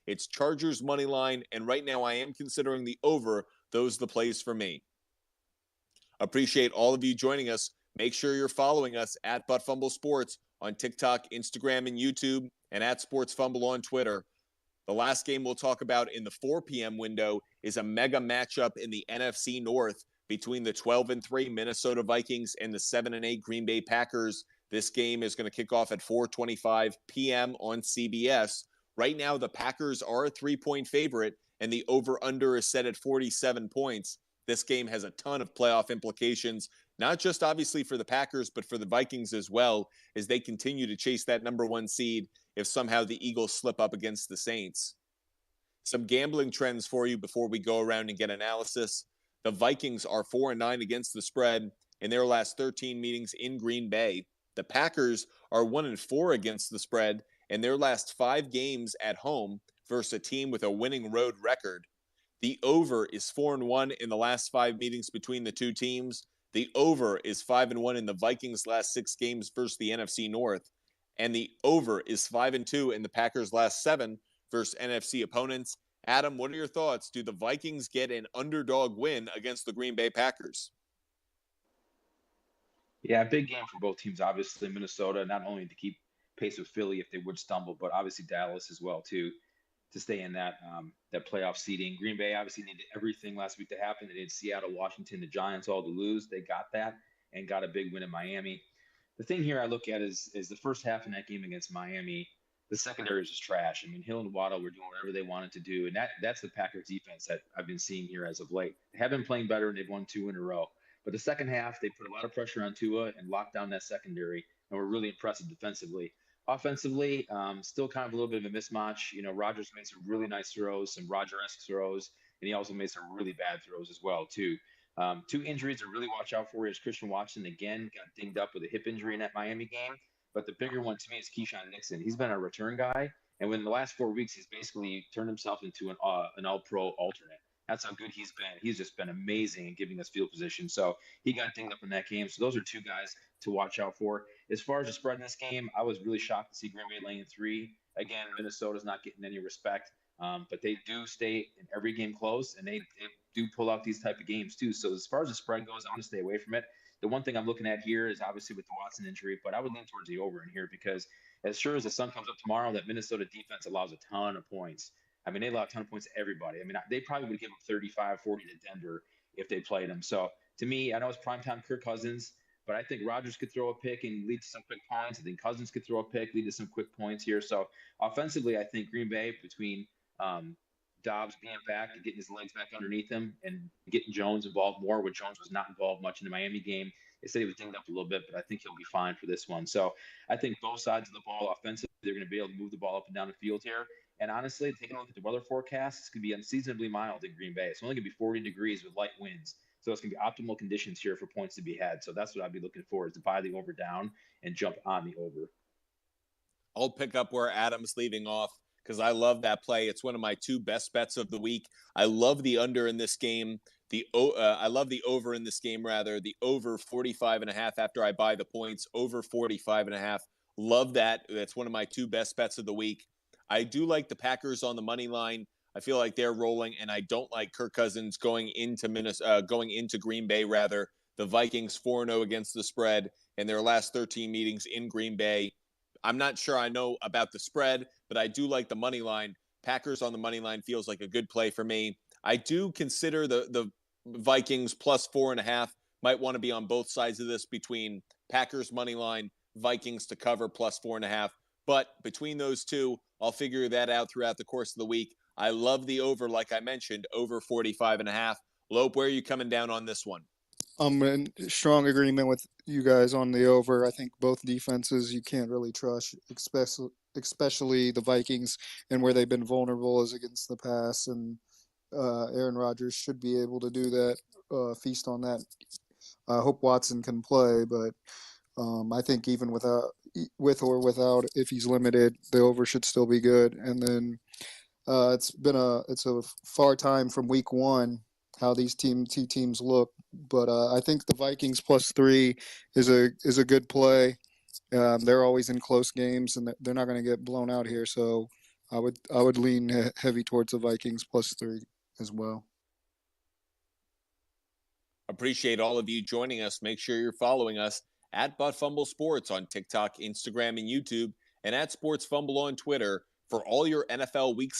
It's Chargers money line, and right now I am considering the over. Those are the plays for me. Appreciate all of you joining us. Make sure you're following us at Butt Fumble Sports on TikTok, Instagram, and YouTube, and at Sports Fumble on Twitter. The last game we'll talk about in the 4 p.m. window is a mega matchup in the NFC North between the 12-3 Minnesota Vikings and the 7-8 Green Bay Packers. This game is going to kick off at 4:25 p.m. on CBS. Right now, the Packers are a 3-point favorite, and the over-under is set at 47 points. This game has a ton of playoff implications, not just obviously for the Packers, but for the Vikings as well, as they continue to chase that number 1 seed if somehow the Eagles slip up against the Saints. Some gambling trends for you before we go around and get analysis. The Vikings are 4-9 against the spread in their last 13 meetings in Green Bay. The Packers are 1-4 against the spread in their last 5 games at home versus a team with a winning road record. The over is 4-1 in the last 5 meetings between the two teams. The over is 5-1 in the Vikings' last 6 games versus the NFC North. And the over is 5-2 in the Packers' last 7 versus NFC opponents. Adam, what are your thoughts? Do the Vikings get an underdog win against the Green Bay Packers? Yeah, big game for both teams. Obviously, Minnesota, not only to keep pace with Philly if they would stumble, but obviously Dallas as well, too, to stay in that playoff seeding. Green Bay obviously needed everything last week to happen. They needed Seattle, Washington, the Giants all to lose. They got that and got a big win in Miami. The thing here I look at is the first half in that game against Miami, the secondary was just trash. I mean, Hill and Waddle were doing whatever they wanted to do, and that's the Packers defense that I've been seeing here as of late. They have been playing better, and they've won 2 in a row. But the second half, they put a lot of pressure on Tua and locked down that secondary, and were really impressive defensively. Offensively, still kind of a little bit of a mismatch. You know, Rodgers made some really nice throws, some Roger-esque throws, and he also made some really bad throws as well, too. 2 injuries to really watch out for is Christian Watson again got dinged up with a hip injury in that Miami game. But the bigger one to me is Keyshawn Nixon. He's been a return guy, and in the last 4 weeks, he's basically turned himself into an All-Pro alternate. That's how good he's been. He's just been amazing in giving us field position. So he got dinged up in that game. So those are 2 guys to watch out for. As far as the spread in this game, I was really shocked to see Green Bay laying 3. Again, Minnesota's not getting any respect, but they do stay in every game close, and they do pull out these type of games too. So as far as the spread goes, I'm going to stay away from it. The one thing I'm looking at here is obviously with the Watson injury, but I would lean towards the over in here because as sure as the sun comes up tomorrow, that Minnesota defense allows a ton of points. I mean, they allow a ton of points to everybody. I mean, they probably would give them 35, 40 to Denver if they played them. So to me, I know it's primetime Kirk Cousins, but I think Rodgers could throw a pick and lead to some quick points. I think Cousins could throw a pick, lead to some quick points here. So offensively, I think Green Bay between Dobbs being back and getting his legs back underneath him and getting Jones involved more, which Jones was not involved much in the Miami game. They said he was dinged up a little bit, but I think he'll be fine for this one. So I think both sides of the ball offensively, they're going to be able to move the ball up and down the field here. And honestly, taking a look at the weather forecast, it's going to be unseasonably mild in Green Bay. It's only going to be 40 degrees with light winds. So it's going to be optimal conditions here for points to be had. So that's what I'd be looking for is to buy the over down and jump on the over. I'll pick up where Adam's leaving off because I love that play. It's one of my 2 best bets of the week. I love the under in this game. I love the over in this game, rather. The over 45.5 after I buy the points. Over 45.5. Love that. That's one of my 2 best bets of the week. I do like the Packers on the money line. I feel like they're rolling, and I don't like Kirk Cousins going into Green Bay, rather. The Vikings 4-0 against the spread in their last 13 meetings in Green Bay. I'm not sure I know about the spread, but I do like the money line. Packers on the money line feels like a good play for me. I do consider the Vikings plus 4.5. Might want to be on both sides of this between Packers money line, Vikings to cover plus 4.5. But between those 2, I'll figure that out throughout the course of the week. I love the over, like I mentioned, over 45.5. Lope, where are you coming down on this one? I'm in strong agreement with you guys on the over. I think both defenses you can't really trust, especially the Vikings and where they've been vulnerable is against the pass. And Aaron Rodgers should be able to do that, feast on that. I hope Watson can play, but I think even with or without, if he's limited, the over should still be good. And then it's a far time from week 1 how these two teams look, but I think the Vikings plus 3 is a good play. They're always in close games, and they're not going to get blown out here. So I would lean heavy towards the Vikings +3 as well. Appreciate all of you joining us. Make sure you're following us at Butt Fumble Sports on TikTok, Instagram, and YouTube, and at Sports Fumble on Twitter for all your NFL Week